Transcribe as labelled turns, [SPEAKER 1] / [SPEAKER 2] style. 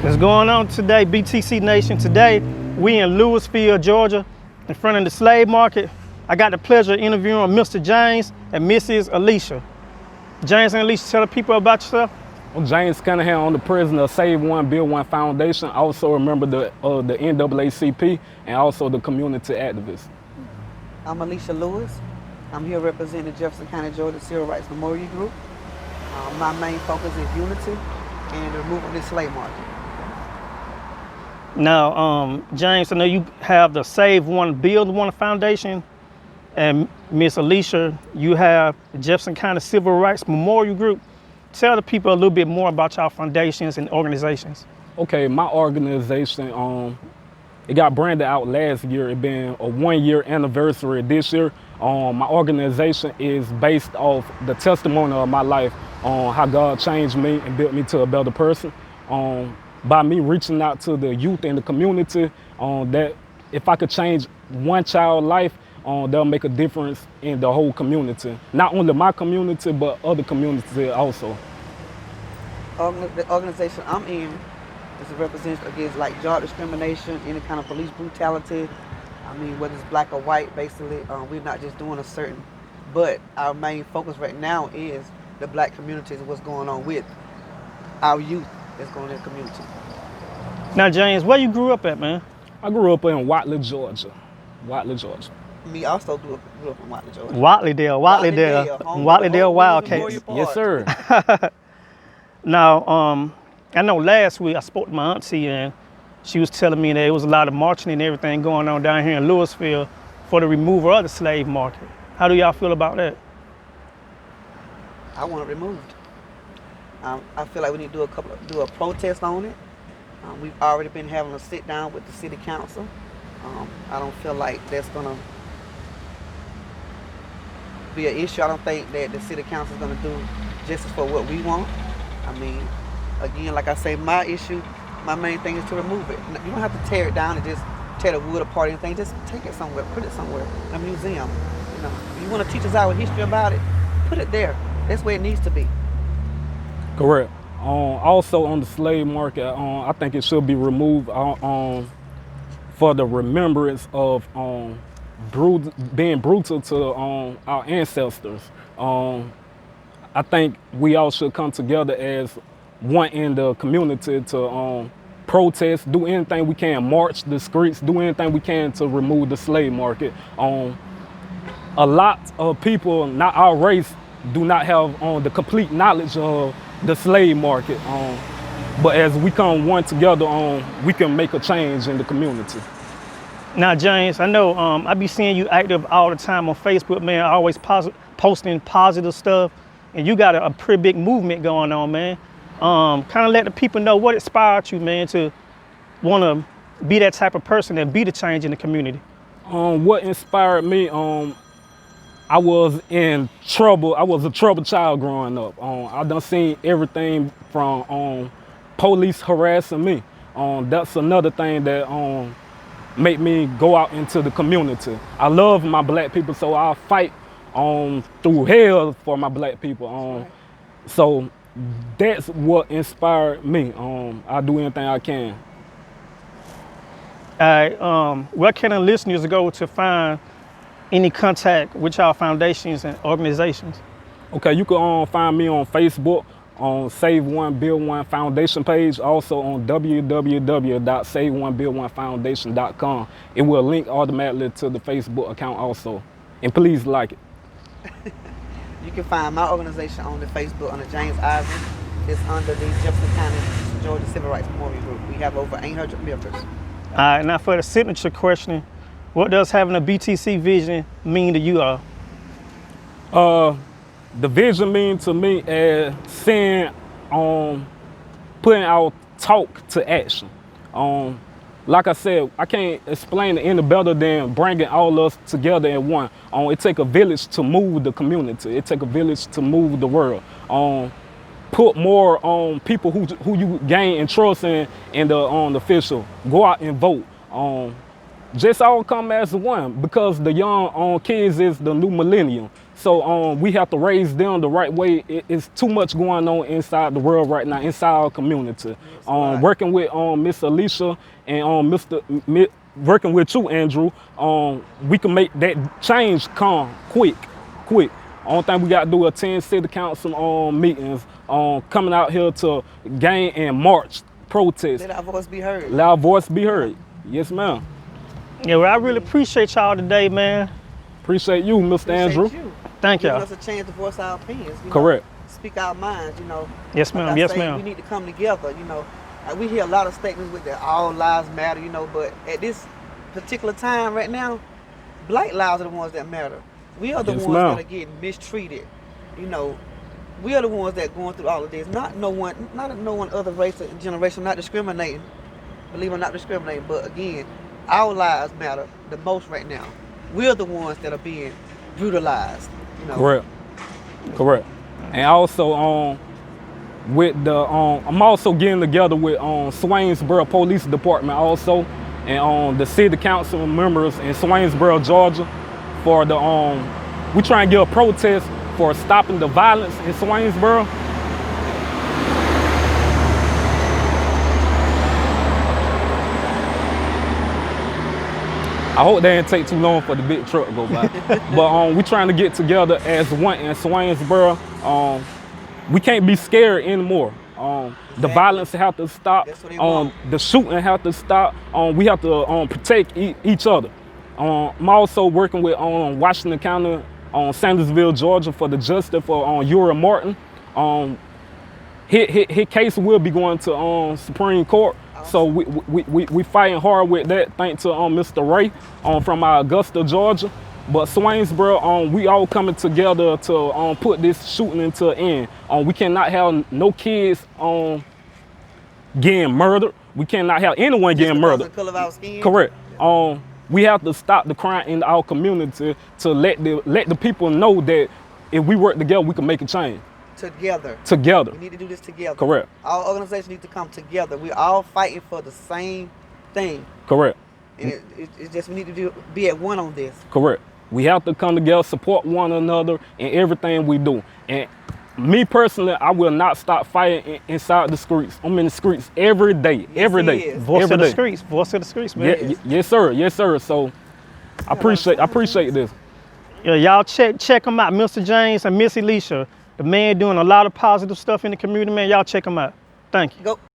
[SPEAKER 1] What's going on today, BTC Nation? Today, we in Louisville, Georgia, in front of the slave market. I got the pleasure of interviewing Mr. James and Mrs. Alicia. James and Alicia, tell the people about yourself.
[SPEAKER 2] I'm James Cunningham. I'm the president of Save One, Build One Foundation. I also remember the NAACP and also the community activist.
[SPEAKER 3] I'm Alicia Lewis. I'm here representing the Jefferson County, Georgia Civil Rights Memorial Group. My main focus is unity and the removal of the slave market.
[SPEAKER 1] Now, James, I know you have the Save One, Build One Foundation, and Miss Alicia, you have the Jefferson County Civil Rights Memorial Group. Tell the people a little bit more about your foundations and organizations.
[SPEAKER 2] Okay, my organization, it got branded out last year. It been a 1-year anniversary this year. My organization is based off the testimony of my life on how God changed me and built me to a better person. By me reaching out to the youth in the community, that if I could change one child's life, that'll make a difference in the whole community. Not only my community, but other communities also.
[SPEAKER 3] The organization I'm in is represents against like job discrimination, any kind of police brutality. I mean, whether it's black or white, basically, we're not just doing a certain, but our main focus right now is the black communities and what's going on with our youth that's going in the community.
[SPEAKER 1] Now, James, where you grew up at, man?
[SPEAKER 2] I grew up in Watley, Georgia. Georgia.
[SPEAKER 3] Me also grew up in Watley, Georgia.
[SPEAKER 1] Watley Wildcats.
[SPEAKER 2] Yes, sir.
[SPEAKER 1] Now, I know last week I spoke to my auntie and she was telling me that there was a lot of marching and everything going on down here in Louisville for the removal of the slave market. How do y'all feel about that?
[SPEAKER 3] I want it removed. I feel like we need to do a protest on it. We've already been having a sit down with the city council. I don't feel like that's gonna be an issue. I don't think that the city council is gonna do justice for what we want. I mean, again, like I say, my main thing is to remove it. You don't have to tear it down and just tear the wood apart or anything. Just take it somewhere, put it somewhere, in a museum. You know, if you want to teach us our history about it, put it there. That's where it needs to be.
[SPEAKER 2] Correct. Also on the slave market, I think it should be removed for the remembrance of being brutal to our ancestors. I think we all should come together as one in the community to protest, do anything we can, march the streets, do anything we can to remove the slave market. A lot of people, not our race, do not have the complete knowledge of the slave market. But as we come one together, we can make a change in the community.
[SPEAKER 1] Now, James, I know I be seeing you active all the time on Facebook, man, always posting positive stuff. And you got a pretty big movement going on, man. Kind of let the people know what inspired you, man, to want to be that type of person and be the change in the community.
[SPEAKER 2] What inspired me, I was in trouble. I was a troubled child growing up. I done seen everything from police harassing me. That's another thing that made me go out into the community. I love my black people, so I'll fight through hell for my black people. So that's what inspired me. I'll do anything I can.
[SPEAKER 1] All right, where can the listeners go to find any contact with our foundations and organizations?
[SPEAKER 2] Okay, you can find me on Facebook on Save One Build One Foundation page, also on www.saveonebuildOnefoundation.com. It will link automatically to the Facebook account also. And please like it.
[SPEAKER 3] You can find my organization on the Facebook under James Eisen. It's under the Jefferson County, Georgia Civil Rights Memorial Group. We have over 800 members.
[SPEAKER 1] All right, now for the signature question, what does having a BTC vision mean to you all?
[SPEAKER 2] The vision means to me as seeing, putting our talk to action. Like I said, I can't explain it any better than bringing all us together in one. It takes a village to move the community. It takes a village to move the world. Put more people who you gain and trust in the official. Go out and vote. Just all come as one, because the young kids is the new millennium. So we have to raise them the right way. It's too much going on inside the world right now, inside our community.
[SPEAKER 3] Right.
[SPEAKER 2] Working with Miss Alicia and working with you, Andrew, we can make that change come quick. Only thing we got to do is attend city council meetings, coming out here to gain and march, protest.
[SPEAKER 3] Let our voice be heard.
[SPEAKER 2] Let our voice be heard. Yes, ma'am.
[SPEAKER 1] Yeah, well, I really appreciate y'all today, man.
[SPEAKER 2] Appreciate you, Mr. Andrew.
[SPEAKER 3] Appreciate you.
[SPEAKER 1] Thank
[SPEAKER 3] Giving
[SPEAKER 1] y'all.
[SPEAKER 3] us a chance to voice our opinions.
[SPEAKER 2] Correct.
[SPEAKER 3] Speak our minds,
[SPEAKER 1] Yes,
[SPEAKER 3] Like
[SPEAKER 1] ma'am.
[SPEAKER 3] I
[SPEAKER 1] Yes,
[SPEAKER 3] say,
[SPEAKER 1] ma'am.
[SPEAKER 3] We need to come together, Like we hear a lot of statements with that all lives matter, but at this particular time right now, black lives are the ones that matter. We are the
[SPEAKER 2] Yes,
[SPEAKER 3] ones
[SPEAKER 2] ma'am.
[SPEAKER 3] that are getting mistreated. We are the ones that going through all of this. Not no one other race or generation. Not discriminating. Believe I'm not discriminating, but again, our lives matter the most right now. We're the ones that are being brutalized.
[SPEAKER 2] Correct. And also with the I'm also getting together with Swainsboro Police Department also, and the city council members in Swainsboro, Georgia, for the we try and get a protest for stopping the violence in Swainsboro. I hope they didn't take too long for the big truck to go by. But we trying to get together as one in Swainsboro. We can't be scared anymore. The violence have to stop.
[SPEAKER 3] That's what they want.
[SPEAKER 2] The shooting have to stop. We have to protect each other. I'm also working with Washington County, Sandersville, Georgia, for the justice for Uriah Martin. His case will be going to Supreme Court. So we fighting hard with that, thanks to Mr. Ray from Augusta, Georgia. But Swainsboro, we all coming together to put this shooting into an end. We cannot have no kids getting murdered. We cannot have anyone getting murdered.
[SPEAKER 3] Just because of the color of our skin?
[SPEAKER 2] Correct. We have to stop the crime in our community to let the people know that if we work together, we can make a change. Together.
[SPEAKER 3] We need to do this together.
[SPEAKER 2] Correct.
[SPEAKER 3] Our organization needs to come together. We're all fighting for the same thing.
[SPEAKER 2] Correct.
[SPEAKER 3] And it's just we need to be at one on this.
[SPEAKER 2] Correct. We have to come together, support one another in everything we do. And me personally, I will not stop fighting inside the streets. I'm in the streets every day,
[SPEAKER 3] Yes,
[SPEAKER 2] every
[SPEAKER 3] he
[SPEAKER 2] day.
[SPEAKER 3] is.
[SPEAKER 1] Voice
[SPEAKER 2] every
[SPEAKER 1] of the
[SPEAKER 2] day.
[SPEAKER 1] streets. Voice of the streets, man.
[SPEAKER 2] Yes, sir. So I appreciate this.
[SPEAKER 1] Yeah, y'all check them out, Mr. James and Miss Alicia. The man doing a lot of positive stuff in the community, man. Y'all check them out. Thank you.
[SPEAKER 3] Go.